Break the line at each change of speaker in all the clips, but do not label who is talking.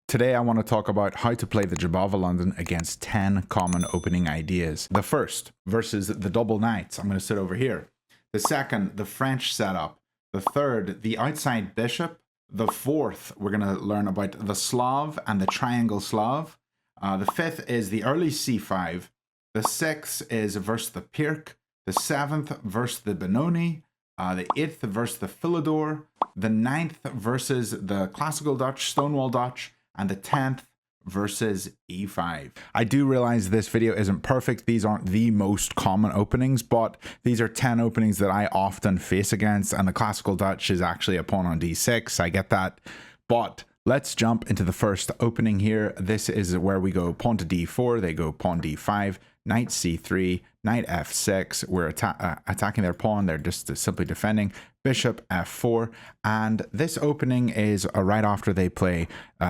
Today I want to talk about how to play the Jobava London against 10 common opening ideas. The first, versus the double knights. I'm going to sit over here. The second, the French setup. The third, the outside bishop. The fourth, we're going to learn about the Slav and the Triangle Slav. The fifth is the early c5. The sixth is versus the Pirc. The seventh versus the Benoni. The eighth versus the Philidor. The ninth versus the classical Dutch, Stonewall Dutch. And the 10th versus e5. I do realize this video isn't perfect. These aren't the most common openings, but these are 10 openings that I often face against, and the classical Dutch is actually a pawn on d6. I get that, but let's jump into the first opening here. This is where we go pawn to d4, they go pawn d5, knight c3, knight f6. We're attacking their pawn, they're just simply defending. Bishop f4, and this opening is right after they play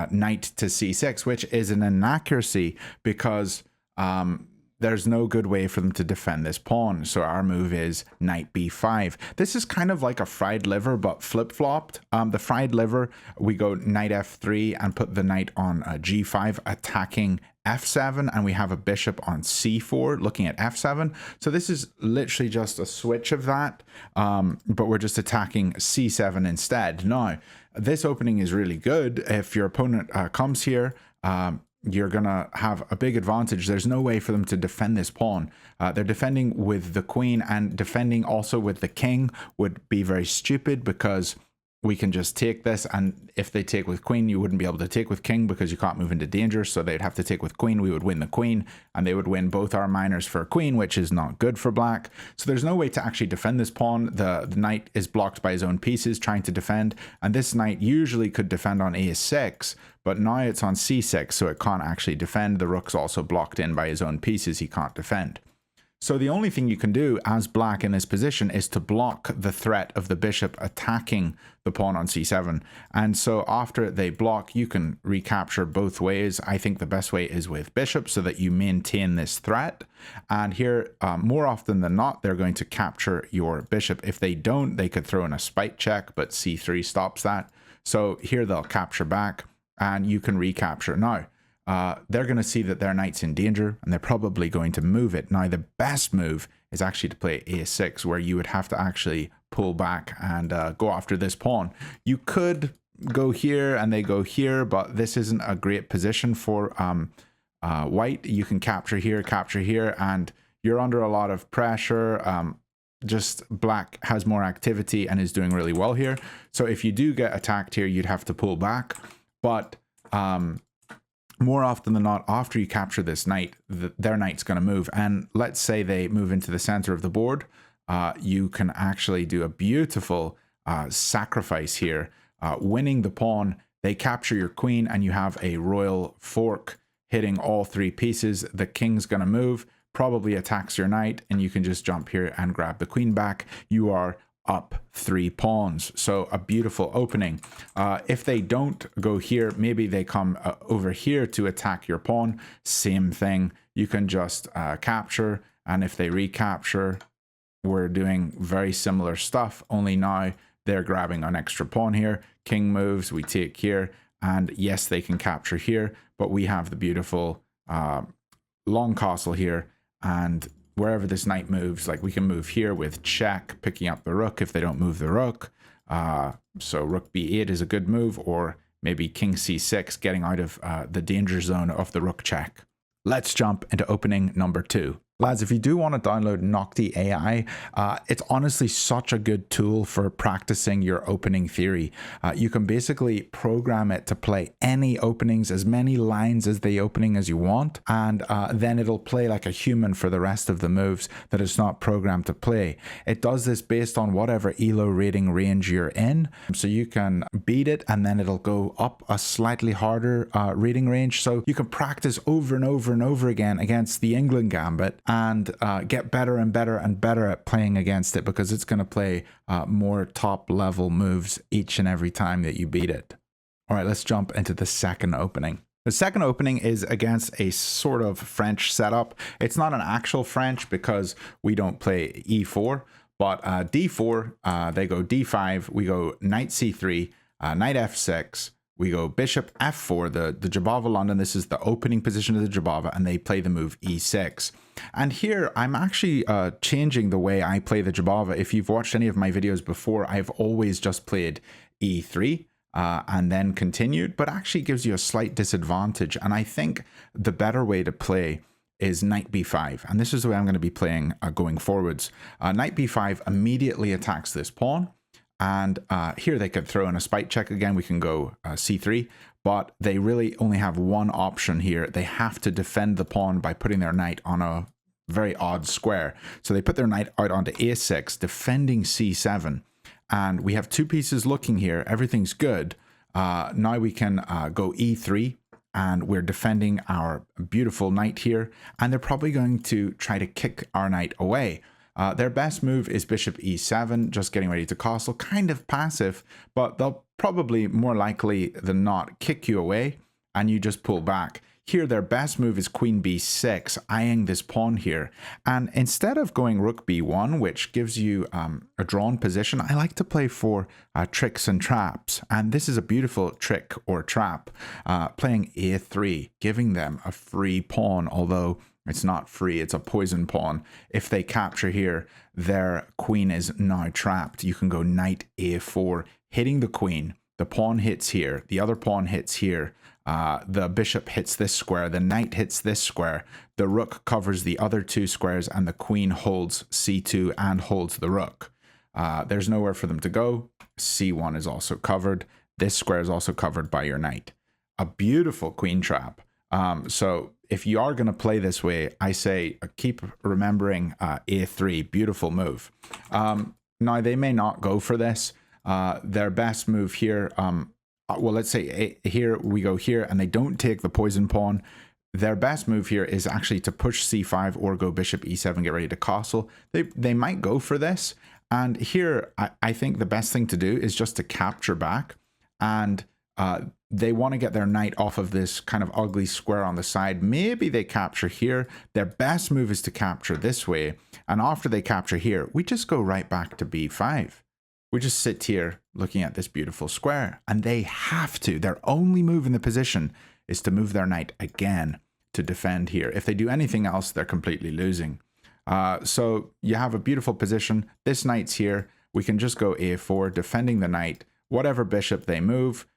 knight to c6, which is an inaccuracy because there's no good way for them to defend this pawn. So our move is knight b5. This is kind of like a fried liver, but flip-flopped. The fried liver, we go knight f3 and put the knight on g5, attacking f7, and we have a bishop on c4 looking at f7. So this is literally just a switch of that, but we're just attacking c7 instead. Now, this opening is really good. If your opponent comes here, you're gonna have a big advantage. There's no way for them to defend this pawn. They're defending with the queen, and defending also with the king would be very stupid because we can just take this, and if they take with queen, you wouldn't be able to take with king because you can't move into danger, so they'd have to take with queen. We would win the queen, and they would win both our minors for queen, which is not good for black. So there's no way to actually defend this pawn. The knight is blocked by his own pieces trying to defend, and this knight usually could defend on a6, but now it's on c6, so it can't actually defend. The rook's also blocked in by his own pieces. He can't defend. So the only thing you can do as black in this position is to block the threat of the bishop attacking the pawn on c7. And so after they block, you can recapture both ways. I think the best way is with bishop so that you maintain this threat. And here, more often than not, they're going to capture your bishop. If they don't, they could throw in a spite check, but c3 stops that. So here they'll capture back and you can recapture. Now, they're going to see that their knight's in danger, and they're probably going to move it. Now, the best move is actually to play a6, where you would have to actually pull back and go after this pawn. You could go here and they go here, but this isn't a great position for white. You can capture here, and you're under a lot of pressure. Just black has more activity and is doing really well here. So if you do get attacked here, you'd have to pull back. But more often than not, after you capture this knight, their knight's going to move. And let's say they move into the center of the board. You can actually do a beautiful sacrifice here. Winning the pawn, they capture your queen, and you have a royal fork hitting all three pieces. The king's going to move, probably attacks your knight, and you can just jump here and grab the queen back. You are up 3 pawns. So a beautiful opening. If they don't go here, maybe they come over here to attack your pawn. Same thing. You can just capture, and if they recapture, we're doing very similar stuff, only now they're grabbing an extra pawn here. King moves, we take here, and yes, they can capture here, but we have the beautiful long castle here, and wherever this knight moves, like we can move here with check, picking up the rook if they don't move the rook. So rook b8 is a good move, or maybe king c6, getting out of the danger zone of the rook check. Let's jump into opening number 2. Lads, if you do want to download Noctie.ai, it's honestly such a good tool for practicing your opening theory. You can basically program it to play any openings, as many lines as the opening as you want, and then it'll play like a human for the rest of the moves that it's not programmed to play. It does this based on whatever ELO rating range you're in, so you can beat it, and then it'll go up a slightly harder rating range, so you can practice over and over and over again against the Englund Gambit, and get better and better and better at playing against it, because it's going to play more top level moves each and every time that you beat it. All right, let's jump into the second opening. The second opening is against a sort of French setup. It's not an actual French because we don't play e4, but d4, they go d5, we go knight c3, knight f6, we go bishop f4, the Jobava London. This is the opening position of the Jobava, and they play the move e6. And here I'm actually changing the way I play the Jobava. If you've watched any of my videos before, I've always just played e3 and then continued, but actually gives you a slight disadvantage. And I think the better way to play is knight b5, and this is the way I'm going to be playing going forwards. Knight b5 immediately attacks this pawn, and here they could throw in a spite check again. We can go c3, but they really only have one option here. They have to defend the pawn by putting their knight on a very odd square. So they put their knight out onto a6, defending c7, and we have two pieces looking here. Everything's good. Now we can go e3, and we're defending our beautiful knight here, and they're probably going to try to kick our knight away. Their best move is bishop e7, just getting ready to castle, kind of passive, but they'll probably more likely than not kick you away, and you just pull back. Here, their best move is queen b6, eyeing this pawn here. And instead of going rook b1, which gives you a drawn position, I like to play for tricks and traps. And this is a beautiful trick or trap, playing a3, giving them a free pawn, although it's not free, it's a poison pawn. If they capture here, their queen is now trapped. You can go knight a4, hitting the queen. The pawn hits here, the other pawn hits here. The bishop hits this square, the knight hits this square, the rook covers the other two squares, and the queen holds c2 and holds the rook. There's nowhere for them to go. c1 is also covered. This square is also covered by your knight. A beautiful queen trap. So if you are going to play this way, I say keep remembering a3, beautiful move. Now, they may not go for this. Their best move here, well, let's say here we go here, and they don't take the poison pawn. Their best move here is actually to push c5 or go bishop e7, get ready to castle. They might go for this. And here, I think the best thing to do is just to capture back. And they want to get their knight off of this kind of ugly square on the side. Maybe they capture here. Their best move is to capture this way. And after they capture here, we just go right back to b5. We just sit here looking at this beautiful square, and they have to. Their only move in the position is to move their knight again to defend here. If they do anything else, they're completely losing. So you have a beautiful position. This knight's here. We can just go a4, defending the knight. Whatever bishop they move,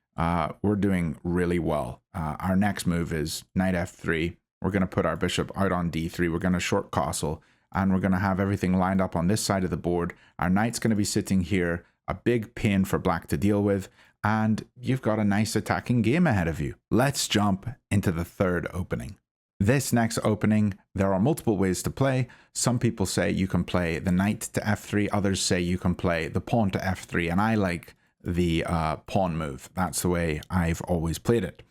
we're doing really well. Our next move is knight f3. We're going to put our bishop out on d3. We're going to short castle, and we're going to have everything lined up on this side of the board. Our knight's going to be sitting here, a big pain for black to deal with, and you've got a nice attacking game ahead of you. Let's jump into the third opening. This next opening, there are multiple ways to play. Some people say you can play the knight to f3, others say you can play the pawn to f3, and I like the pawn move. That's the way I've always played it.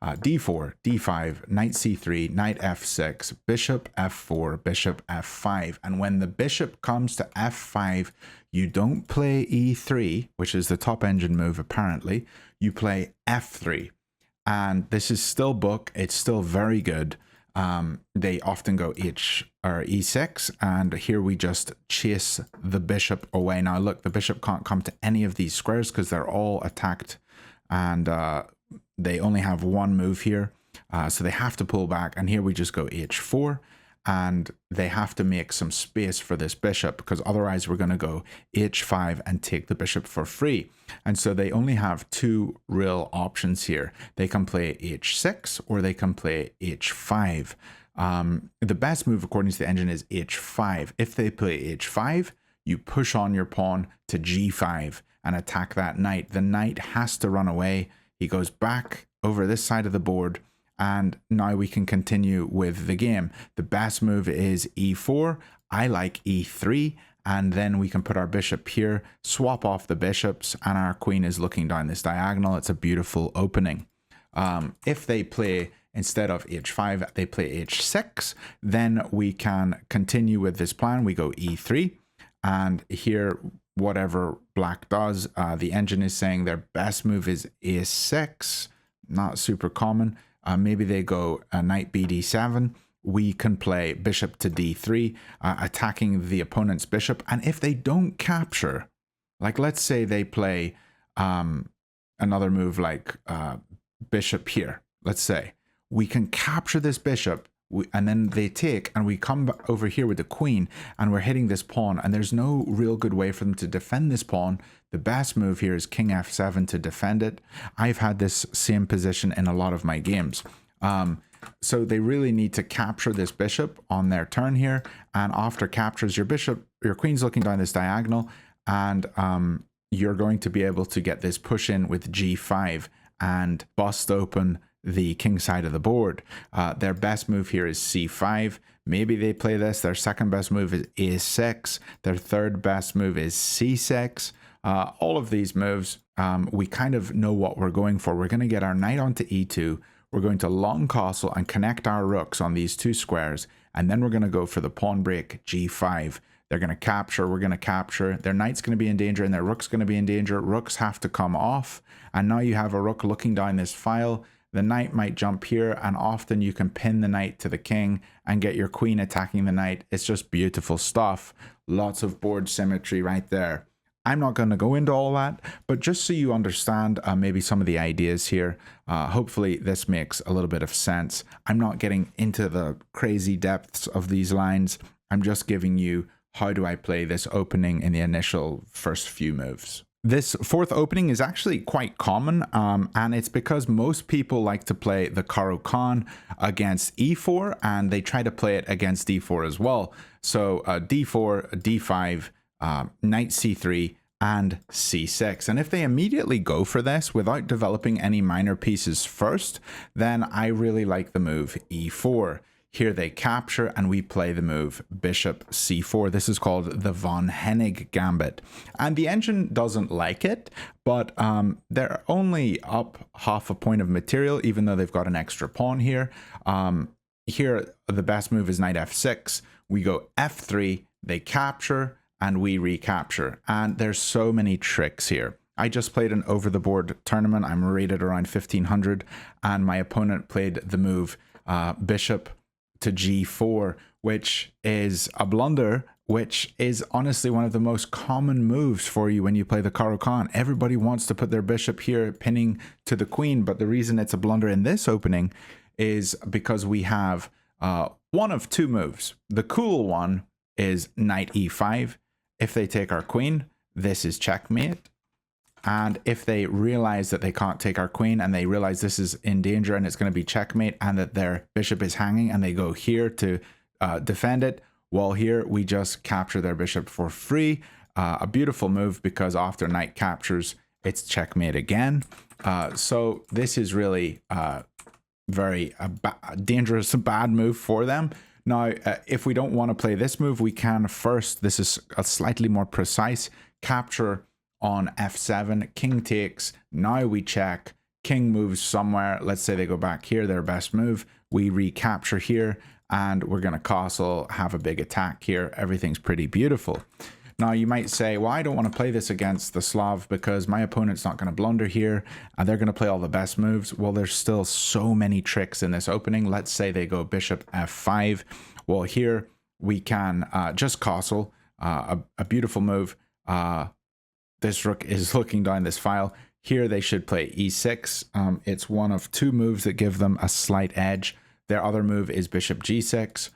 d4, d5, knight c3, knight f6, bishop f4, bishop f5. And when the bishop comes to f5, you don't play e3, which is the top engine move apparently. You play f3. And this is still book. It's still very good. They often go e6, and here we just chase the bishop away. Now look, the bishop can't come to any of these squares because they're all attacked, and they only have one move here, so they have to pull back. And here we just go h4, and they have to make some space for this bishop, because otherwise we're going to go h5 and take the bishop for free. And so they only have two real options here. They can play h6 or they can play h5. The best move according to the engine is h5. If they play h5, you push on your pawn to g5 and attack that knight. The knight has to run away. He goes back over this side of the board, and now we can continue with the game. The best move is e4. I like e3, and then we can put our bishop here, swap off the bishops, and our queen is looking down this diagonal. It's a beautiful opening. If they play, instead of h5, they play h6, then we can continue with this plan. We go e3, and here, whatever black does, the engine is saying their best move is a6, not super common. Maybe they go knight bd7. We can play bishop to d3, attacking the opponent's bishop. And if they don't capture, like let's say they play another move like bishop here, let's say, we can capture this bishop, and then they take, and we come over here with the queen, and we're hitting this pawn, and there's no real good way for them to defend this pawn. The best move here is king f7 to defend it. I've had this same position in a lot of my games. So they really need to capture this bishop on their turn here, and after captures your bishop, your queen's looking down this diagonal, and you're going to be able to get this push in with g5 and bust open the king side of the board. Their best move here is c5. Maybe they play this. Their second best move is a6. Their third best move is c6. All of these moves, we kind of know what we're going for. We're going to get our knight onto e2. We're going to long castle and connect our rooks on these two squares, and then we're going to go for the pawn break g5. They're going to capture, we're going to capture. Their knight's going to be in danger and their rook's going to be in danger. Rooks have to come off, and now you have a rook looking down this file. The knight might jump here, and often you can pin the knight to the king and get your queen attacking the knight. It's just beautiful stuff. Lots of board symmetry right there. I'm not going to go into all that, but just so you understand maybe some of the ideas here, hopefully this makes a little bit of sense. I'm not getting into the crazy depths of these lines. I'm just giving you how do I play this opening in the initial first few moves. This fourth opening is actually quite common, and it's because most people like to play the Caro-Kann against e4, and they try to play it against d4 as well. So d4, d5, knight c3, and c6. And if they immediately go for this without developing any minor pieces first, then I really like the move e4. Here they capture, and we play the move bishop c4. This is called the von Hennig Gambit. And the engine doesn't like it, but they're only up half a point of material, even though they've got an extra pawn here. Here, the best move is knight f6. We go f3, they capture, and we recapture. And there's so many tricks here. I just played an over-the-board tournament. I'm rated around 1500, and my opponent played the move bishop to g4, which is a blunder, which is honestly one of the most common moves for you when you play the Caro-Kann. Everybody wants to put their bishop here, pinning to the queen, but the reason it's a blunder in this opening is because we have one of two moves. The cool one is knight e5. If they take our queen, this is checkmate. And if they realize that they can't take our queen, and they realize this is in danger and it's going to be checkmate, and that their bishop is hanging, and they go here to defend it, well, here we just capture their bishop for free. A beautiful move, because after knight captures, it's checkmate again. So this is really very dangerous, bad move for them. Now, if we don't want to play this move, we can first, this is a slightly more precise, capture on f7, king takes, now we check, king moves somewhere, let's say they go back here, their best move, we recapture here, and we're going to castle, have a big attack here, everything's pretty beautiful. Now you might say, well, I don't want to play this against the Slav because my opponent's not going to blunder here, and they're going to play all the best moves. Well, there's still so many tricks in this opening. Let's say they go bishop f5. Well, here we can just castle, a beautiful move. This rook is looking down this file. Here they should play e6. It's one of two moves that give them a slight edge. Their other move is bishop g6.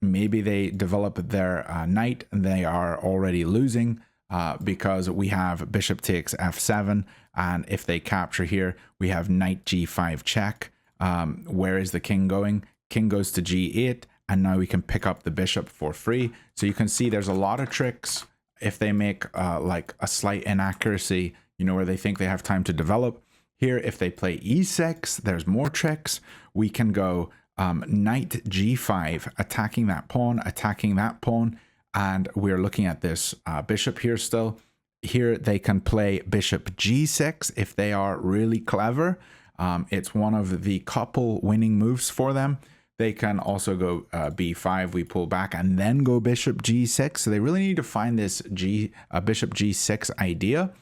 Maybe they develop their knight, and they are already losing because we have bishop takes f7. And if they capture here, we have knight g5 check. Where is the king going? King goes to g8, and now we can pick up the bishop for free. So you can see there's a lot of tricks. If they make like a slight inaccuracy, you know, where they think they have time to develop. Here, if they play e6, there's more tricks. We can go knight g5, attacking that pawn, and we're looking at this bishop here still. Here they can play bishop g6 if they are really clever. It's one of the couple winning moves for them. They can also go b5, we pull back, and then go bishop g6. So they really need to find this bishop g6 idea.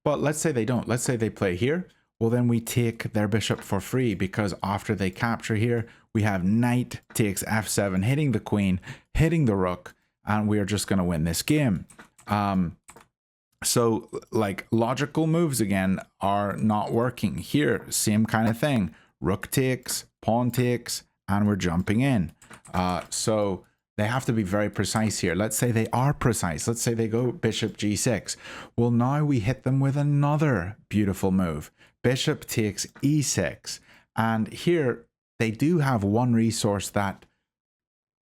But let's say they don't. Let's say they play here. Well, then we take their bishop for free, because after they capture here, we have knight takes f7, hitting the queen, hitting the rook, and we're just going to win this game. So like logical moves again are not working. Here, same kind of thing. Rook takes, pawn takes, and we're jumping in. So they have to be very precise here. Let's say they are precise. Let's say they go bishop g6. Well, now we hit them with another beautiful move. Bishop takes e6. And here they do have one resource that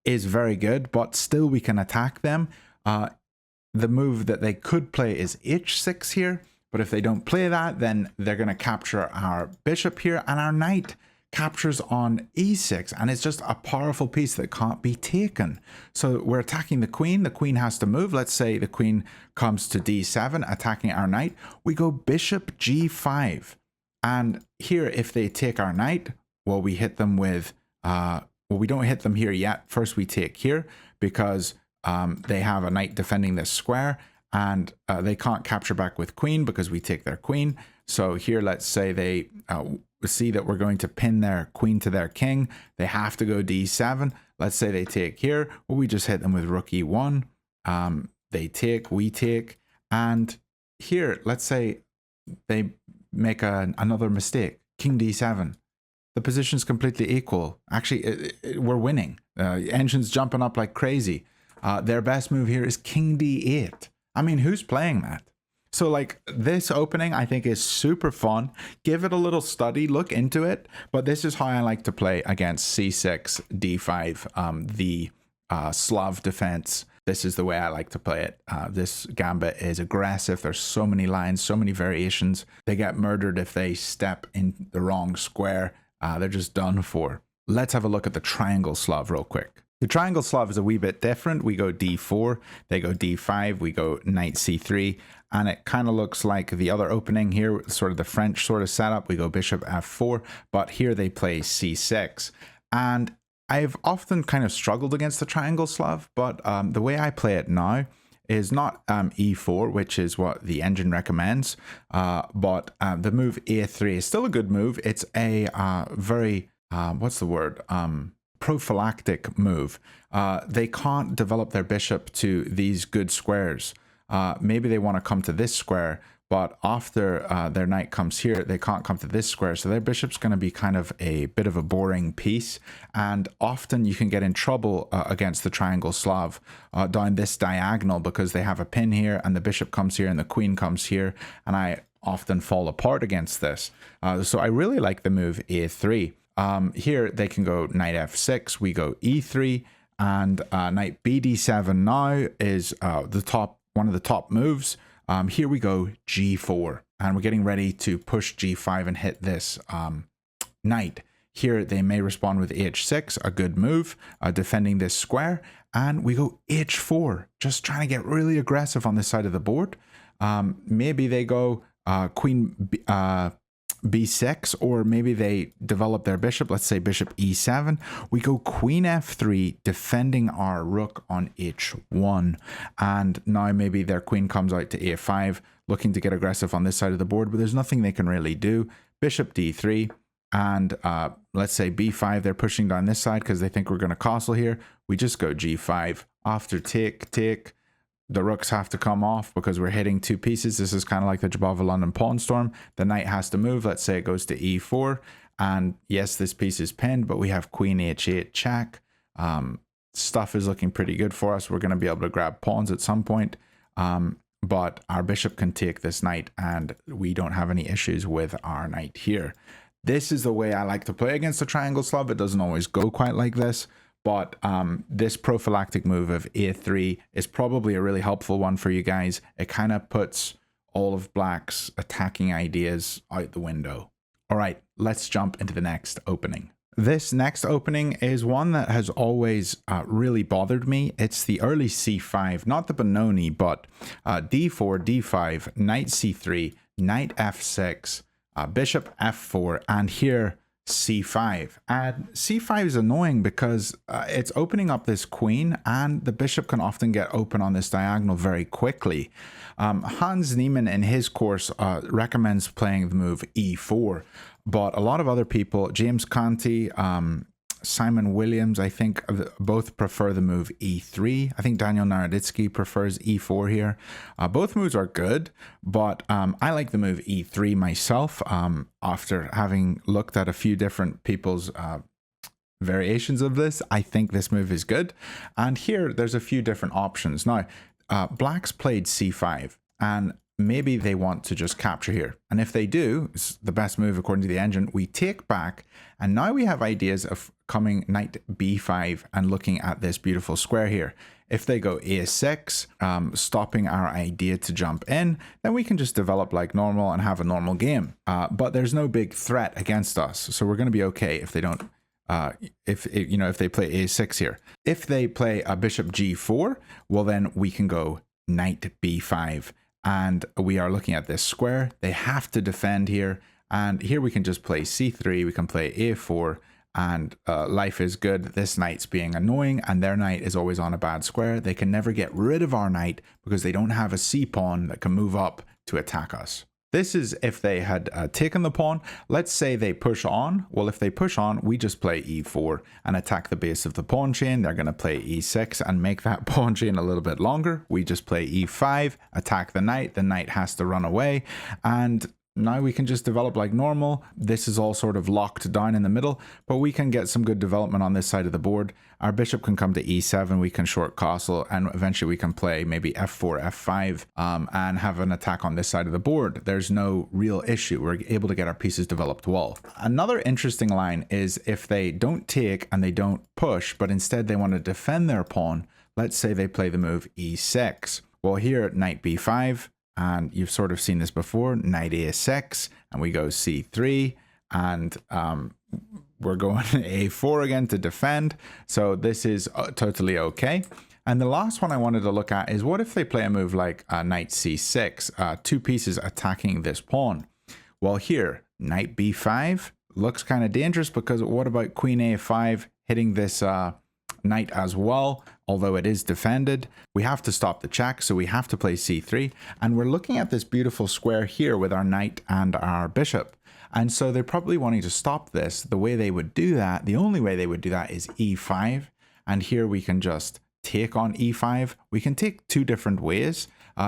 is very good, but still we can attack them. The move that they could play is h6 here, but if they don't play that, then they're going to capture our bishop here, and our knight captures on e6, and it's just a powerful piece that can't be taken. So we're attacking the queen. The queen has to move. Let's say the queen comes to d7, attacking our knight. We go bishop g5, and here if they take our knight, well, we hit them with well, we don't hit them here yet. First we take here because they have a knight defending this square, and they can't capture back with queen because we take their queen. So here, let's say they see that we're going to pin their queen to their king. They have to go d7. Let's say they take here. Well, we just hit them with rook e1. They take, we take. And here, let's say they make another mistake. King d7. The position's completely equal. Actually, we're winning. Engine's jumping up like crazy. Their best move here is king d8. I mean, who's playing that? So like this opening, I think is super fun. Give it a little study, look into it. But this is how I like to play against c6, d5, the Slav defense. This is the way I like to play it. This gambit is aggressive. There's so many lines, so many variations. They get murdered if they step in the wrong square. They're just done for. Let's have a look at the Triangle Slav real quick. The Triangle Slav is a wee bit different. We go d4, they go d5, we go knight c3, and it kind of looks like the other opening here, sort of the French sort of setup. We go bishop f4, but here they play c6. And I've often kind of struggled against the Triangle Slav, but the way I play it now is not e4, which is what the engine recommends, but the move a3 is still a good move. It's a very, what's the word? Prophylactic move. They can't develop their bishop to these good squares. Maybe they want to come to this square, but after their knight comes here, they can't come to this square. So their bishop's going to be kind of a bit of a boring piece. And often you can get in trouble against the Triangle Slav down this diagonal because they have a pin here and the bishop comes here and the queen comes here. And I often fall apart against this. So I really like the move a3. Here they can go knight f6, we go e3, and knight bd7 now is one of the top moves. Here we go g4, and we're getting ready to push g5 and hit this knight. Here they may respond with h6, a good move, defending this square, and we go h4, just trying to get really aggressive on this side of the board. Maybe they go queen b6, or maybe they develop their bishop. Let's say bishop e7. We go queen f3, defending our rook on h1. And now maybe their queen comes out to a5, looking to get aggressive on this side of the board, but there's nothing they can really do. Bishop d3, and let's say b5. They're pushing down this side because they think we're going to castle here. We just go g5. After take, the rooks have to come off because we're hitting two pieces. This is kind of like the Jobava London pawn storm. The knight has to move. Let's say it goes to e4. And yes, this piece is pinned, but we have queen h8 check. Stuff is looking pretty good for us. We're going to be able to grab pawns at some point. But our bishop can take this knight, and we don't have any issues with our knight here. This is the way I like to play against the Triangle Slav. It doesn't always go quite like this. But this prophylactic move of a3 is probably a really helpful one for you guys. It kind of puts all of Black's attacking ideas out the window. All right, let's jump into the next opening. This next opening is one that has always really bothered me. It's the early c5, not the Benoni, but d4, d5, knight c3, knight f6, bishop f4, and here c5. And c5 is annoying because it's opening up this queen, and the bishop can often get open on this diagonal very quickly. Hans Niemann in his course recommends playing the move e4, but a lot of other people, James Conti, Simon Williams, I think, both prefer the move e3. I think Daniel Naroditsky prefers e4 here. Both moves are good, but I like the move e3 myself. After having looked at a few different people's variations of this, I think this move is good. And here, there's a few different options. Now, Black's played c5, and maybe they want to just capture here. And if they do, it's the best move according to the engine, we take back, and now we have ideas of coming knight b5 and looking at this beautiful square here. If they go a6, stopping our idea to jump in, then we can just develop like normal and have a normal game. But there's no big threat against us, so we're going to be okay if they don't. If they play a6 here. If they play a bishop g4, well then we can go knight b5, and we are looking at this square. They have to defend here, and here we can just play c3, we can play a4, and life is good. This knight's being annoying, and their knight is always on a bad square. They can never get rid of our knight because they don't have a c-pawn that can move up to attack us. This is if they had taken the pawn. Let's say they push on. Well, if they push on, we just play e4 and attack the base of the pawn chain. They're going to play e6 and make that pawn chain a little bit longer. We just play e5, attack the knight. The knight has to run away, and now we can just develop like normal. This is all sort of locked down in the middle, but we can get some good development on this side of the board. Our bishop can come to e7, we can short castle, and eventually we can play maybe f4, f5, and have an attack on this side of the board. There's no real issue. We're able to get our pieces developed well. Another interesting line is if they don't take and they don't push, but instead they want to defend their pawn. Let's say they play the move e6. Well, here, knight b5, and you've sort of seen this before, knight a6, and we go c3, and we're going a4 again to defend. So this is totally okay. And the last one I wanted to look at is what if they play a move like knight c6, two pieces attacking this pawn. Well, here, knight b5 looks kind of dangerous, because what about queen a5 hitting this knight as well? Although it is defended, we have to stop the check, so we have to play c3, and we're looking at this beautiful square here with our knight and our bishop, and so they're probably wanting to stop this. The way they would do that, the only way they would do that, is e5, and here we can just take on e5. We can take two different ways.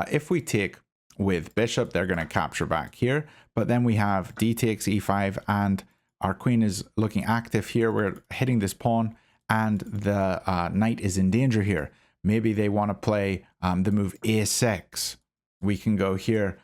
If we take with bishop, they're going to capture back here, but then we have d takes e5, and our queen is looking active here. We're hitting this pawn, and the knight is in danger here. Maybe they want to play the move a6. We can go here,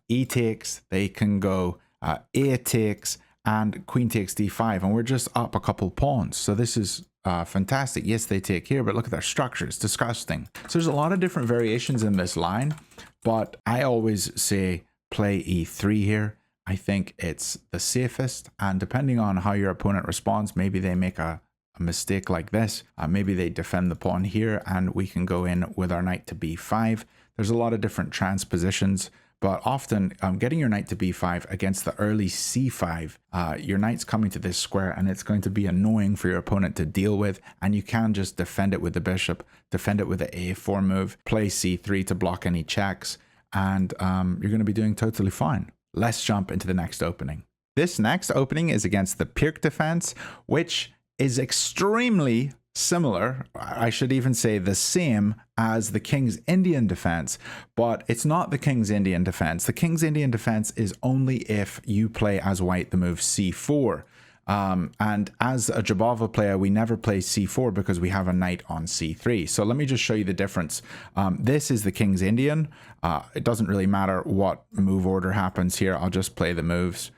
e takes, they can go a takes, and queen takes d5, and we're just up a couple pawns. So this is fantastic. Yes, they take here, but look at their structure. It's disgusting. So there's a lot of different variations in this line, but I always say play e3 here. I think it's the safest, and depending on how your opponent responds, maybe they make a mistake like this. Maybe they defend the pawn here, and we can go in with our knight to b5. There's a lot of different transpositions, but often getting your knight to b5 against the early c5, your knight's coming to this square, and it's going to be annoying for your opponent to deal with, and you can just defend it with the bishop, defend it with the a4 move, play c3 to block any checks, and you're going to be doing totally fine. Let's jump into the next opening. This next opening is against the Pirc Defense, which is extremely similar, I should even say the same as the King's Indian Defense, but it's not the King's Indian Defense. The King's Indian Defense is only if you play as white the move c4. And as a Jobava player, we never play c4 because we have a knight on c3. So let me just show you the difference. This is the King's Indian. It doesn't really matter what move order happens here. I'll just play the moves.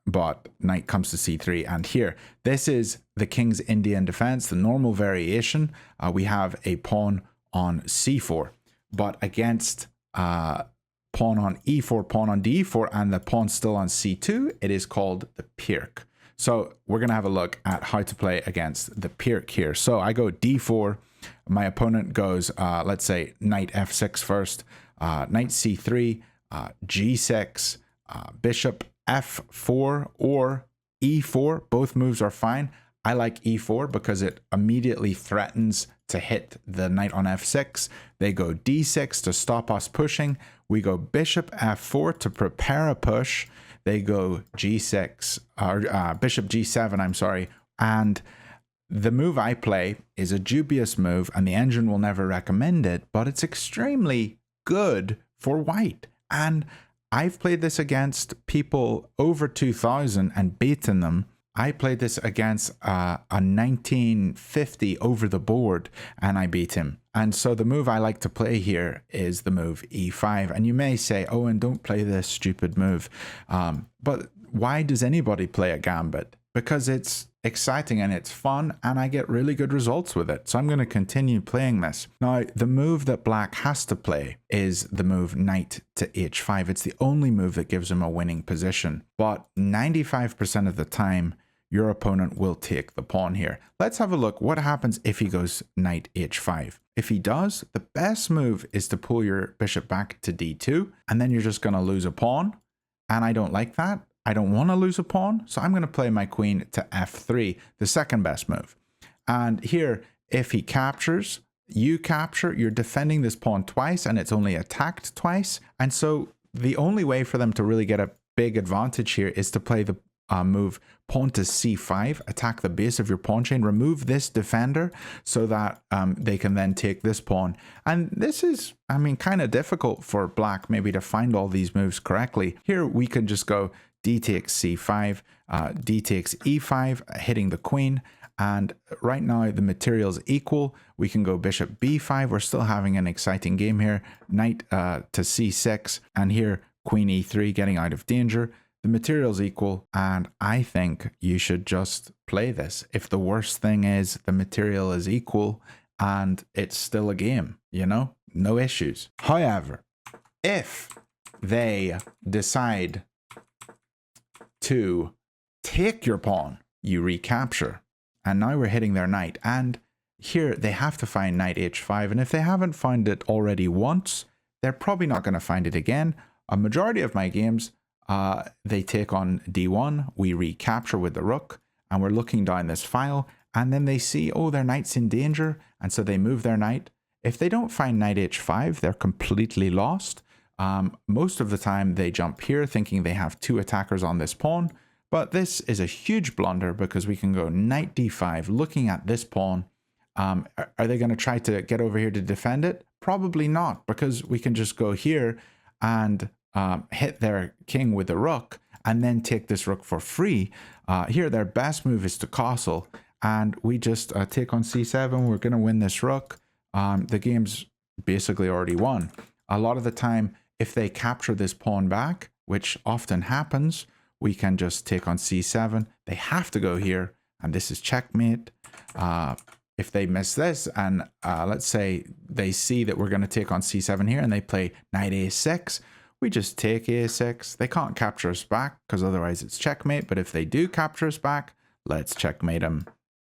But knight comes to c3, and here, this is the King's Indian Defense, the normal variation. We have a pawn on c4, but against pawn on e4, pawn on d4, and the pawn still on c2, it is called the Pirc. So we're going to have a look at how to play against the Pirc here. So I go d4, my opponent goes, let's say, knight f6 first, knight c3, g6, bishop f4 or e4. Both moves are fine. I like e4 because it immediately threatens to hit the knight on f6. They go d6 to stop us pushing. We go bishop f4 to prepare a push. They go g6, or bishop g7, I'm sorry, And the move I play is a dubious move, and the engine will never recommend it, but it's extremely good for white. And I've played this against people over 2000 and beaten them. I played this against a 1950 over the board, and I beat him. And so the move I like to play here is the move e5. And you may say, Owen, don't play this stupid move. But why does anybody play a gambit? Because it's exciting and it's fun, and I get really good results with it. So I'm going to continue playing this. Now, the move that black has to play is the move knight to h5. It's the only move that gives him a winning position. But 95% of the time, your opponent will take the pawn here. Let's have a look what happens if he goes knight h5. If he does, the best move is to pull your bishop back to d2, and then you're just going to lose a pawn. And I don't like that. I don't want to lose a pawn, so I'm going to play my queen to f3, the second best move. And here, if he captures, you capture, you're defending this pawn twice, and it's only attacked twice. And so the only way for them to really get a big advantage here is to play the move pawn to c5, attack the base of your pawn chain, remove this defender so that they can then take this pawn. And this is, I mean, kind of difficult for black maybe to find all these moves correctly. Here we can just go d takes c5, d takes e5, hitting the queen. And right now the material's equal. We can go bishop b5. We're still having an exciting game here. Knight to c6, and here queen e3, getting out of danger. The material's equal, and I think you should just play this. If the worst thing is the material is equal and it's still a game, you know, no issues. However, if they decide to take your pawn, you recapture. And now we're hitting their knight. And here they have to find knight h5. And if they haven't found it already once, they're probably not going to find it again. A majority of my games, they take on d1, we recapture with the rook, and we're looking down this file, and then they see, oh, their knight's in danger, and so they move their knight. If they don't find knight h5, they're completely lost. Most of the time they jump here thinking they have two attackers on this pawn, but this is a huge blunder because we can go knight d5 looking at this pawn. Are they going to try to get over here to defend it? Probably not, because we can just go here and hit their king with the rook and then take this rook for free. Here their best move is to castle, and we just take on c7. We're going to win this rook. The game's basically already won. A lot of the time, if they capture this pawn back, which often happens, we can just take on c7. They have to go here, and this is checkmate. If they miss this, and let's say they see that we're going to take on c7 here, and they play knight a6, we just take a6. They can't capture us back because otherwise it's checkmate. But if they do capture us back, let's checkmate them.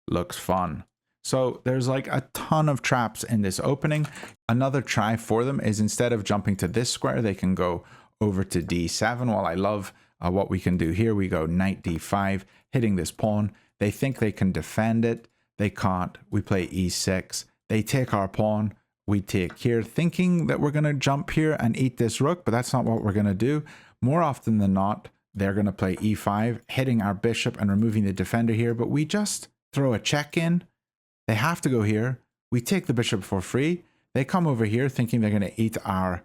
Looks fun. So there's like a ton of traps in this opening. Another try for them is instead of jumping to this square, they can go over to d7. While I love what we can do here, we go knight d5, hitting this pawn. They think they can defend it. They can't. We play e6. They take our pawn. We take here, thinking that we're going to jump here and eat this rook, but that's not what we're going to do. More often than not, they're going to play e5, hitting our bishop and removing the defender here, but we just throw a check in. They have to go here. We take the bishop for free. They come over here thinking they're going to eat our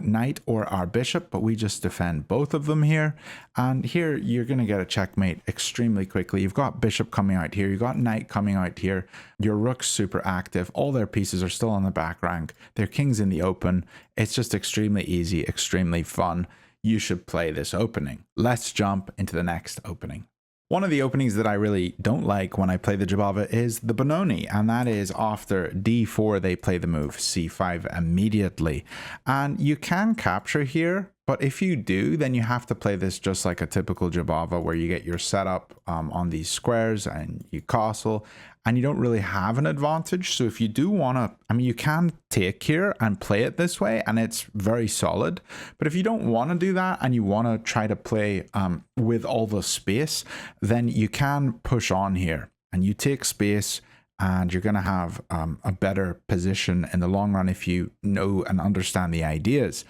knight or our bishop, but we just defend both of them here. And here you're going to get a checkmate extremely quickly. You've got bishop coming out here. You've got knight coming out here. Your rook's super active. All their pieces are still on the back rank. Their king's in the open. It's just extremely easy, extremely fun. You should play this opening. Let's jump into the next opening. One of the openings that I really don't like when I play the Jobava is the Benoni, and that is after d4 they play the move c5 immediately. And you can capture here, but if you do, then you have to play this just like a typical Jobava where you get your setup on these squares and you castle, and you don't really have an advantage. So if you do want to, I mean, you can take here and play it this way, and it's very solid. But if you don't want to do that and you want to try to play with all the space, then you can push on here and you take space, and you're going to have a better position in the long run if you know and understand the ideas.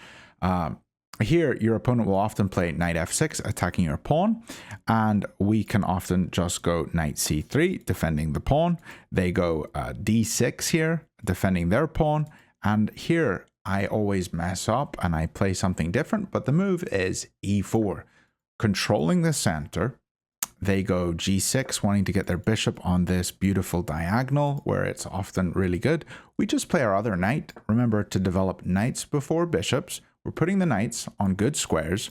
Here, your opponent will often play knight f6, attacking your pawn, and we can often just go knight c3, defending the pawn. They go d6 here, defending their pawn, and here I always mess up and I play something different, but the move is e4, controlling the center. They go g6, wanting to get their bishop on this beautiful diagonal where it's often really good. We just play our other knight. Remember to develop knights before bishops. We're putting the knights on good squares.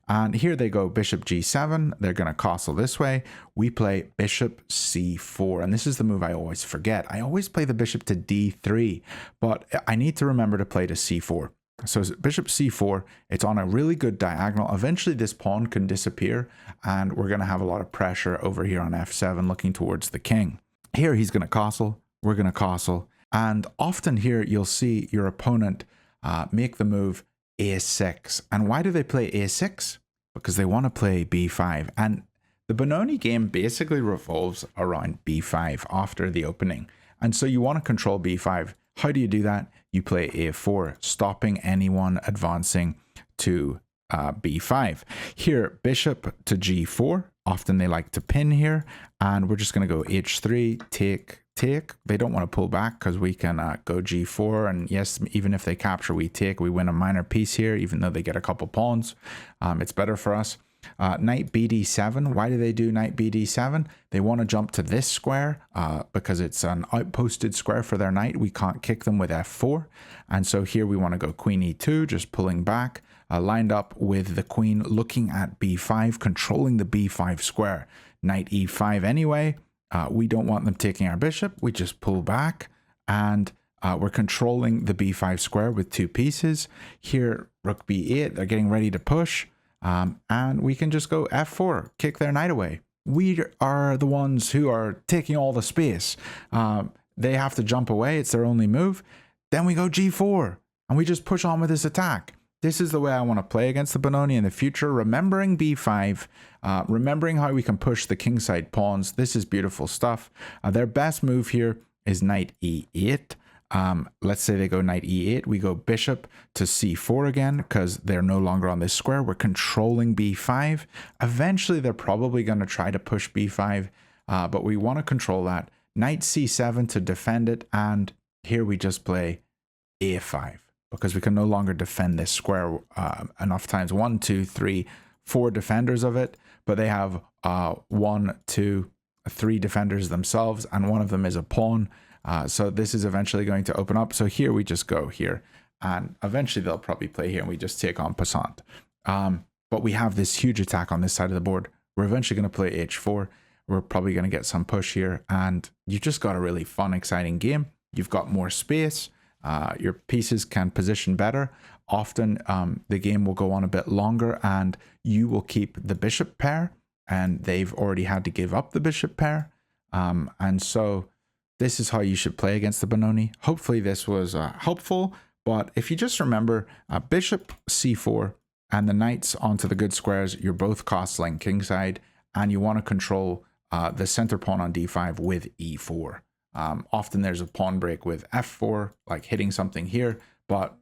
And here they go bishop g7. They're going to castle this way. We play bishop c4. And this is the move I always forget. I always play the bishop to d3, but I need to remember to play to c4. So bishop c4, it's on a really good diagonal. Eventually this pawn can disappear and we're going to have a lot of pressure over here on f7 looking towards the king. Here he's going to castle, we're going to castle, and often here you'll see your opponent make the move a6. And why do they play a6? Because they want to play b5. And the Benoni game basically revolves around b5 after the opening. And so you want to control b5. How do you do that? You play a4, stopping anyone advancing to b5. Here, bishop to g4. Often they like to pin here. And we're just going to go h3, take, take. They don't want to pull back because we can go g4. And yes, even if they capture, we take. We win a minor piece here, even though they get a couple pawns. It's better for us. Knight bd7. Why do they do knight bd7? They want to jump to this square because it's an outposted square for their knight. We can't kick them with f4. And so here we want to go queen e2, just pulling back, lined up with the queen looking at b5, controlling the b5 square. Knight e5 anyway. We don't want them taking our bishop. We just pull back and we're controlling the b5 square with two pieces. Here, rook b8. They're getting ready to push. And we can just go f4, kick their knight away. We are the ones who are taking all the space. They have to jump away. It's their only move. Then we go g4 and we just push on with this attack. This is the way I want to play against the Benoni in the future. Remembering b5, remembering how we can push the kingside pawns. This is beautiful stuff. Their best move here is knight e8. Let's say they go knight e8, we go bishop to c4 again because they're no longer on this square. We're controlling b5. Eventually, they're probably going to try to push b5, but we want to control that. Knight c7 to defend it, and here we just play a5 because we can no longer defend this square enough times. 1, 2, 3, 4 defenders of it, but they have 1, 2, 3 defenders themselves, and one of them is a pawn. So this is eventually going to open up. So here we just go here, and eventually they'll probably play here and we just take en passant. But we have this huge attack on this side of the board. We're eventually going to play h4. We're probably going to get some push here, and you just got a really fun, exciting game. You've got more space. Your pieces can position better. Often the game will go on a bit longer and you will keep the bishop pair, and they've already had to give up the bishop pair. And so this is how you should play against the Benoni. Hopefully this was helpful, but if you just remember bishop c4 and the knights onto the good squares, you're both castling kingside, and you want to control the center pawn on d5 with e4. Often there's a pawn break with f4, like hitting something here, but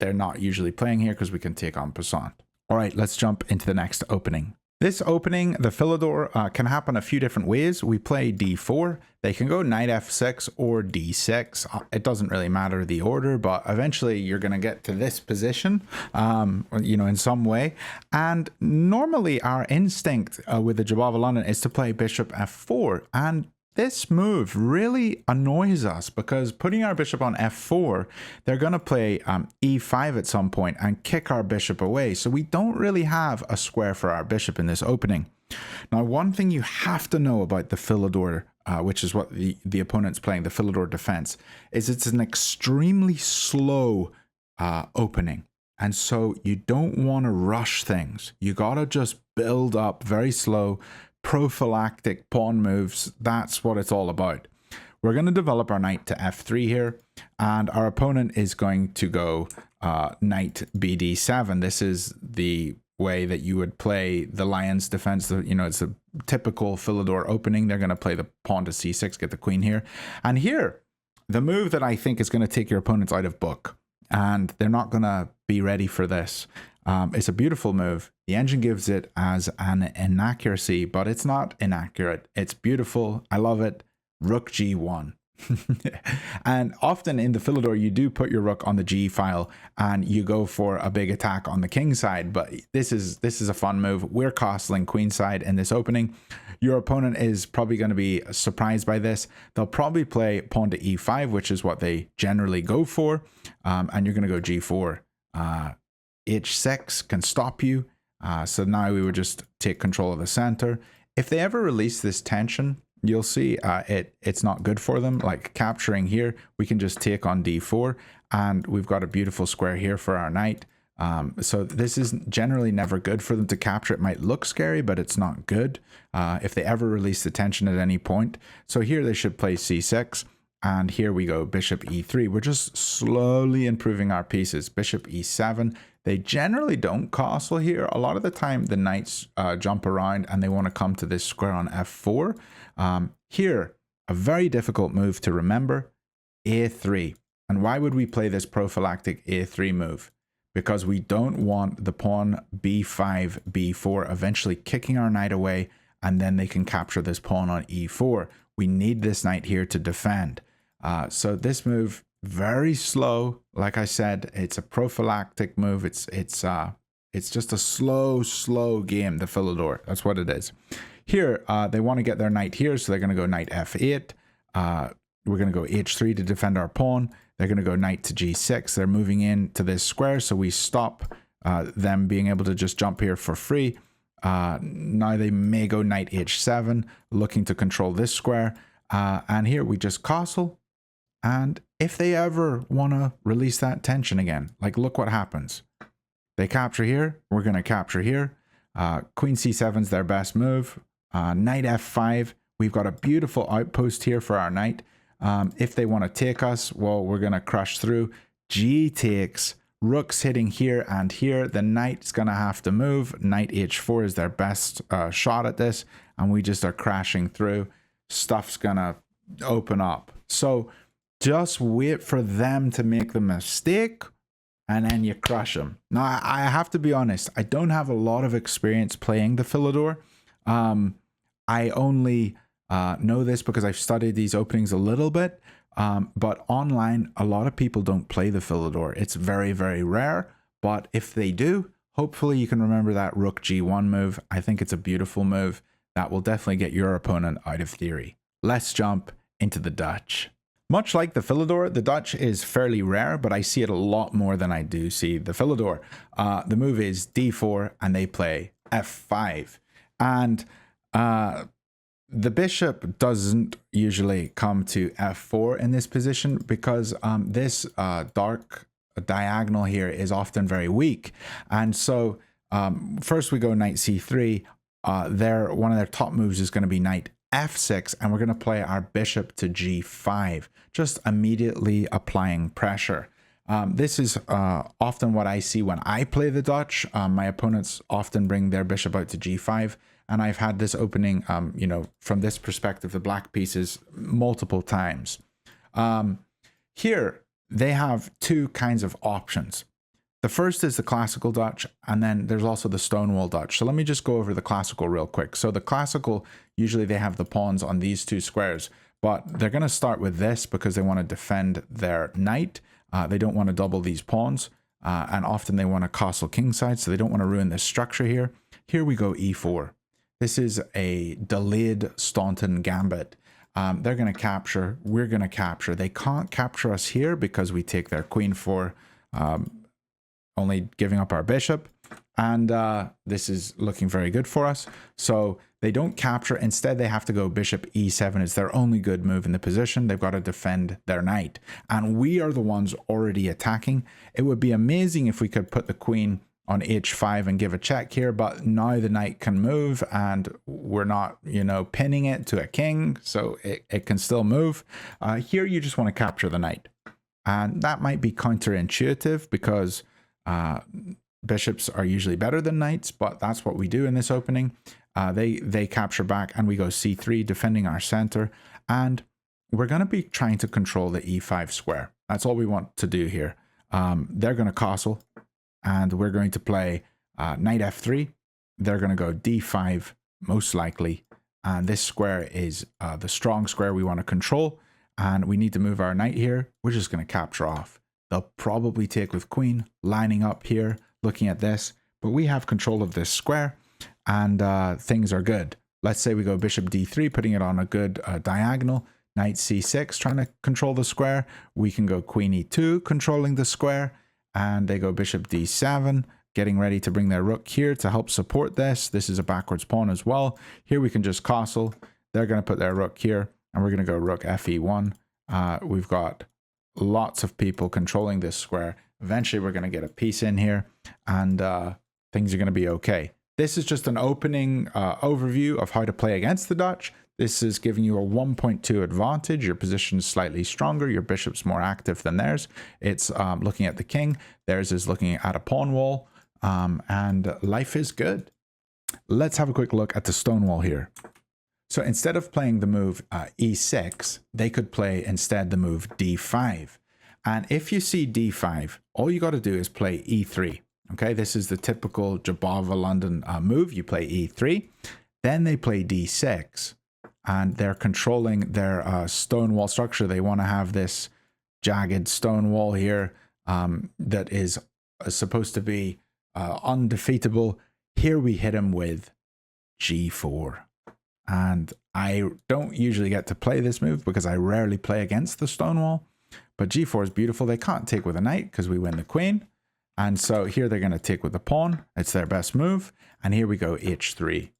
they're not usually playing here because we can take en passant. All right, let's jump into the next opening. This opening, the Philidor, can happen a few different ways. We play d4. They can go knight f6 or d6. It doesn't really matter the order, but eventually you're going to get to this position, in some way. And normally our instinct with the Jobava London is to play bishop f4. And this move really annoys us because putting our bishop on f4, they're going to play e5 at some point and kick our bishop away. So we don't really have a square for our bishop in this opening. Now, one thing you have to know about the Philidor, which is what the opponent's playing, the Philidor Defense, is it's an extremely slow opening. And so you don't want to rush things. You got to just build up very slow, prophylactic pawn moves. That's what it's all about. We're going to develop our knight to f3 here, and our opponent is going to go knight bd7. This is the way that you would play the lion's defense. It's a typical Philidor opening. They're going to play the pawn to c6, get the queen here. And here, the move that I think is going to take your opponents out of book, and they're not going to be ready for this. It's a beautiful move. The engine gives it as an inaccuracy, but it's not inaccurate. It's beautiful. I love it. Rook G1. And often in the Philidor, you do put your rook on the G file and you go for a big attack on the king side. But this is a fun move. We're castling queen side in this opening. Your opponent is probably going to be surprised by this. They'll probably play pawn to E5, which is what they generally go for. And you're going to go G4. H6 can stop you. So now we would just take control of the center. If they ever release this tension, you'll see it's not good for them. Like capturing here, we can just take on D4, and we've got a beautiful square here for our knight. So this is generally never good for them to capture. It might look scary, but it's not good if they ever release the tension at any point. So here they should play C6, and here we go bishop E3. We're just slowly improving our pieces. Bishop E7. They generally don't castle here. A lot of the time the knights jump around and they want to come to this square on F4. Here, a very difficult move to remember, A3. And why would we play this prophylactic A3 move? Because we don't want the pawn B5, B4 eventually kicking our knight away, and then they can capture this pawn on E4. We need this knight here to defend. So this move, very slow. Like I said, it's a prophylactic move. It's just a slow game, the Philidor. That's what it is. Here, they want to get their knight here, so they're going to go knight F8. We're going to go H3 to defend our pawn. They're going to go knight to G6. They're moving into this square, so we stop them being able to just jump here for free. Now they may go knight H7, looking to control this square. And here we just castle. And if they ever want to release that tension again, like look what happens. They capture here. We're going to capture here. Queen C7 is their best move. Knight F5. We've got a beautiful outpost here for our knight. If they want to take us, well, we're going to crush through. G takes. Rook's hitting here and here. The knight's going to have to move. Knight H4 is their best shot at this. And we just are crashing through. Stuff's going to open up. So just wait for them to make the mistake, and then you crush them. Now, I have to be honest, I don't have a lot of experience playing the Philidor. I only know this because I've studied these openings a little bit, but online, a lot of people don't play the Philidor. It's very, very rare, but if they do, hopefully you can remember that Rook G1 move. I think it's a beautiful move that will definitely get your opponent out of theory. Let's jump into the Dutch. Much like the Philidor, the Dutch is fairly rare, but I see it a lot more than I do see the Philidor. The move is D4 and they play F5. And the bishop doesn't usually come to F4 in this position because this dark diagonal here is often very weak. And so first we go knight C3. One of their top moves is going to be knight F6, and we're going to play our bishop to G5, just immediately applying pressure. This is often what I see when I play the Dutch. My opponents often bring their bishop out to G5, and I've had this opening, you know, from this perspective, the black pieces multiple times. Here, they have two kinds of options. The first is the classical Dutch, and then there's also the Stonewall Dutch. So let me just go over the classical real quick. So the classical, usually they have the pawns on these two squares, but they're going to start with this because they want to defend their knight. They don't want to double these pawns, and often they want to castle kingside, so they don't want to ruin this structure here. Here we go E4. This is a delayed Staunton Gambit. They're going to capture. We're going to capture. They can't capture us here because we take their queen for only giving up our bishop, and this is looking very good for us. So they don't capture. Instead, they have to go bishop E7. It's their only good move in the position. They've got to defend their knight, and we are the ones already attacking. It would be amazing if we could put the queen on H5 and give a check here, but now the knight can move, and we're not, you know, pinning it to a king, so it can still move. Here, you just want to capture the knight, and that might be counterintuitive because bishops are usually better than knights, but that's what we do in this opening. They capture back, and we go C3, defending our center, and we're going to be trying to control the E5 square. That's all we want to do here. They're going to castle, and we're going to play knight f3. They're going to go d5 most likely, and this square is the strong square we want to control, and we need to move our knight here. We're just going to capture off. They'll probably take with queen, lining up here, looking at this, but we have control of this square, and things are good. Let's say we go bishop d3, putting it on a good diagonal, knight c6, trying to control the square. We can go queen e2, controlling the square, and they go bishop d7, getting ready to bring their rook here to help support this. This is a backwards pawn as well. Here we can just castle. They're going to put their rook here, and we're going to go rook fe1. We've got lots of people controlling this square. Eventually, we're going to get a piece in here, and things are going to be okay. This is just an opening overview of how to play against the Dutch. This is giving you a 1.2 advantage. Your position is slightly stronger. Your bishop's more active than theirs. It's looking at the king. Theirs is looking at a pawn wall. And life is good. Let's have a quick look at the Stonewall here. So instead of playing the move e6, they could play instead the move d5. And if you see d5, all you got to do is play e3. Okay, this is the typical Jobava London move. You play e3, then they play d6, and they're controlling their Stonewall structure. They want to have this jagged stone wall here that is supposed to be undefeatable. Here we hit him with g4, and I don't usually get to play this move because I rarely play against the Stonewall, but g4 is beautiful. They can't take with a knight because we win the queen, and so here they're going to take with the pawn. It's their best move, and here we go h3,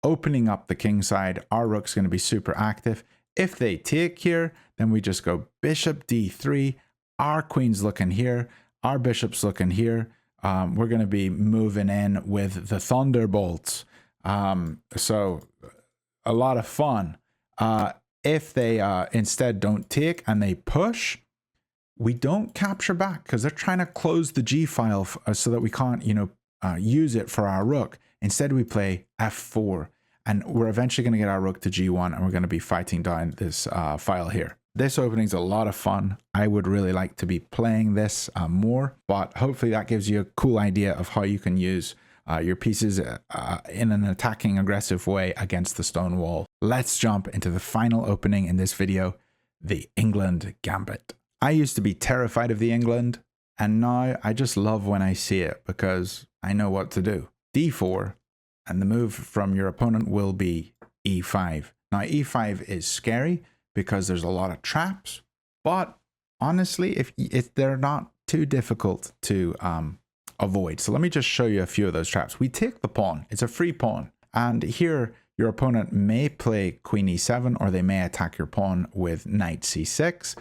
opening up the king side. Our rook's going to be super active. If they take here, then we just go bishop d3. Our queen's looking here, our bishop's looking here. We're going to be moving in with the thunderbolts. So a lot of fun. If they instead don't take and they push, we don't capture back because they're trying to close the G file so that we can't, use it for our rook. Instead, we play f4, and we're eventually going to get our rook to g1, and we're going to be fighting down this file here. This opening is a lot of fun. I would really like to be playing this more, but hopefully that gives you a cool idea of how you can use your pieces in an attacking, aggressive way against the Stonewall. Let's jump into the final opening in this video, the Englund Gambit. I used to be terrified of the Englund, and now I just love when I see it because I know what to do. d4, and the move from your opponent will be e5. Now e5 is scary because there's a lot of traps, but honestly, if they're not too difficult to avoid. So let me just show you a few of those traps. We take the pawn. It's a free pawn. And here, your opponent may play queen e7, or they may attack your pawn with knight c6.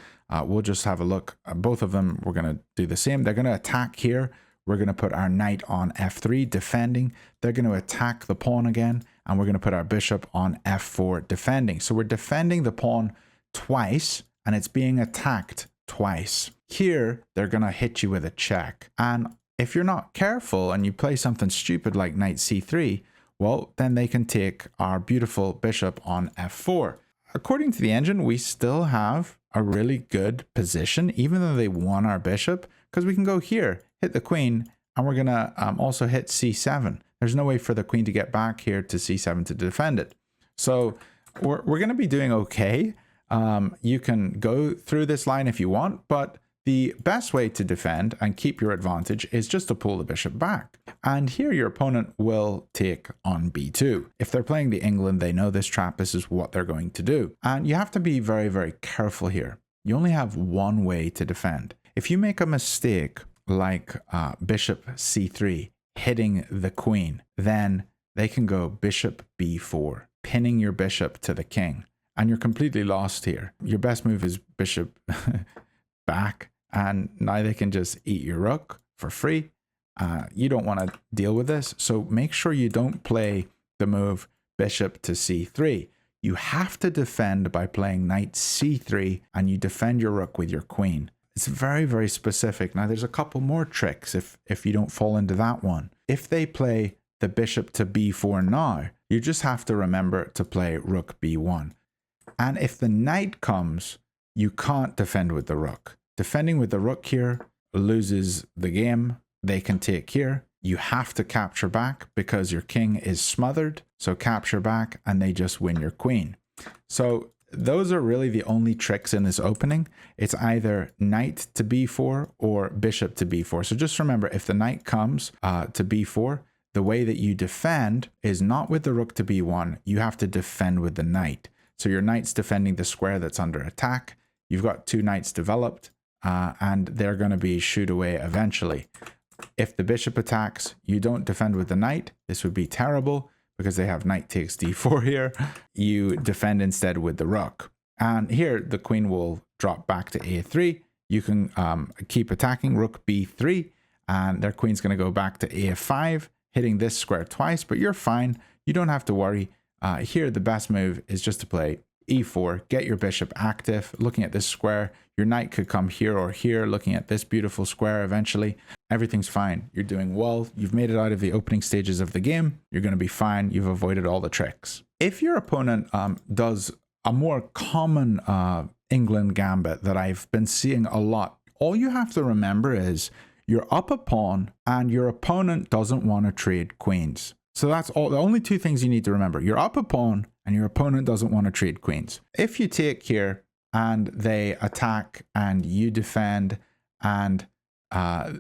We'll just have a look. Both of them, we're going to do the same. They're going to attack here. We're going to put our knight on f3, defending. They're going to attack the pawn again, and we're going to put our bishop on f4, defending. So we're defending the pawn twice, and it's being attacked twice. Here, they're going to hit you with a check. And if you're not careful and you play something stupid like knight c3, well, then they can take our beautiful bishop on f4. According to the engine, we still have a really good position, even though they won our bishop, because we can go here, hit the queen, and we're going to also hit c7. There's no way for the queen to get back here to c7 to defend it. So we're going to be doing okay. You can go through this line if you want, but the best way to defend and keep your advantage is just to pull the bishop back. And here your opponent will take on b2. If they're playing the England, they know this trap. This is what they're going to do. And you have to be very, very careful here. You only have one way to defend. If you make a mistake like bishop c3, hitting the queen, then they can go bishop b4, pinning your bishop to the king. And you're completely lost here. Your best move is bishop back. And now they can just eat your rook for free. You don't want to deal with this. So make sure you don't play the move bishop to c3. You have to defend by playing knight c3, and you defend your rook with your queen. It's very, very specific. Now, there's a couple more tricks if you don't fall into that one. If they play the bishop to b4 now, you just have to remember to play rook b1. And if the knight comes, you can't defend with the rook. Defending with the rook here loses the game. they can take here. You have to capture back because your king is smothered. So capture back and they just win your queen. So those are really the only tricks in this opening. It's either knight to b4 or bishop to b4. So just remember, if the knight comes to b4, the way that you defend is not with the rook to b1. You have to defend with the knight. So your knight's defending the square that's under attack. You've got two knights developed and they're going to be shoot away eventually. If the bishop attacks, you don't defend with the knight. This would be terrible because they have knight takes d4 here. You defend instead with the rook. And here the queen will drop back to a3. You can keep attacking rook b3 and their queen's going to go back to a5, hitting this square twice, but you're fine. You don't have to worry. Here, the best move is just to play e4, get your bishop active. Looking at this square, your knight could come here or here, looking at this beautiful square eventually. Everything's fine. You're doing well. You've made it out of the opening stages of the game. You're going to be fine. You've avoided all the tricks. If your opponent does a more common Englund Gambit that I've been seeing a lot, all you have to remember is you're up a pawn and your opponent doesn't want to trade queens. So that's all. The only two things you need to remember. You're up a pawn and your opponent doesn't want to trade queens. If you take here and they attack and you defend, and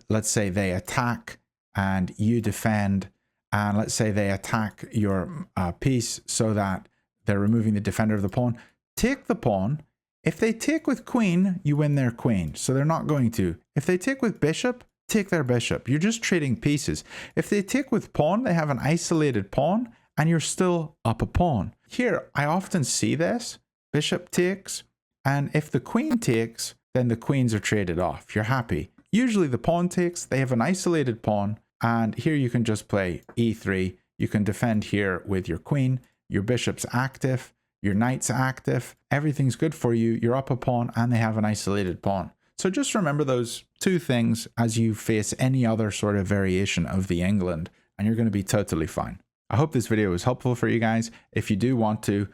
let's say they attack and you defend, and let's say they attack your piece so that they're removing the defender of the pawn, take the pawn. If they take with queen, you win their queen. So they're not going to. If they take with bishop, take their bishop. You're just trading pieces. If they take with pawn, they have an isolated pawn and you're still up a pawn. Here, I often see this. Bishop takes, and if the queen takes, then the queens are traded off. You're happy. Usually the pawn takes, they have an isolated pawn, and here you can just play e3. You can defend here with your queen. Your bishop's active. Your knight's active. Everything's good for you. You're up a pawn and they have an isolated pawn. So just remember those two things as you face any other sort of variation of the Englund, and you're going to be totally fine. I hope this video was helpful for you guys. If you do want to,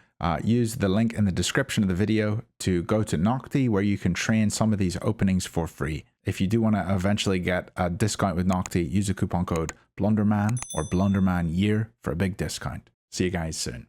use the link in the description of the video to go to Noctie, where you can train some of these openings for free. If you do want to eventually get a discount with Noctie, use the coupon code BLUNDERMAN or BLUNDERMANYEar for a big discount. See you guys soon.